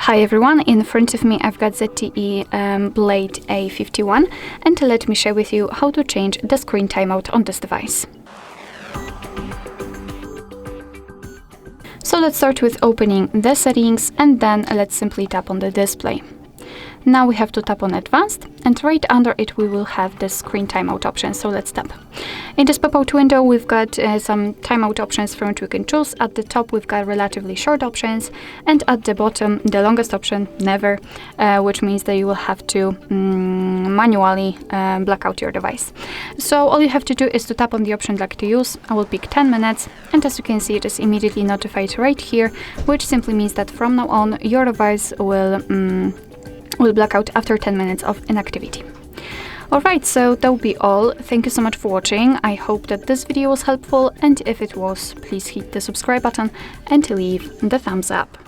Hi everyone, in front of me I've got ZTE Blade A51, and let me share with you how to change the screen timeout on this device. So let's start with opening the settings, and then let's simply tap on the display. Now we have to tap on Advanced, and right under it we will have the screen timeout option, so let's tap. In this pop-out window we've got some timeout options from which we can choose. At the top we've got relatively short options, and at the bottom the longest option, never, which means that you will have to manually black out your device. So all you have to do is to tap on the option like to use. I will pick 10 minutes, and as you can see it is immediately notified right here, which simply means that from now on your device will black out after 10 minutes of inactivity. Alright, so that will be all. Thank you so much for watching. I hope that this video was helpful, and if it was, please hit the subscribe button and leave the thumbs up.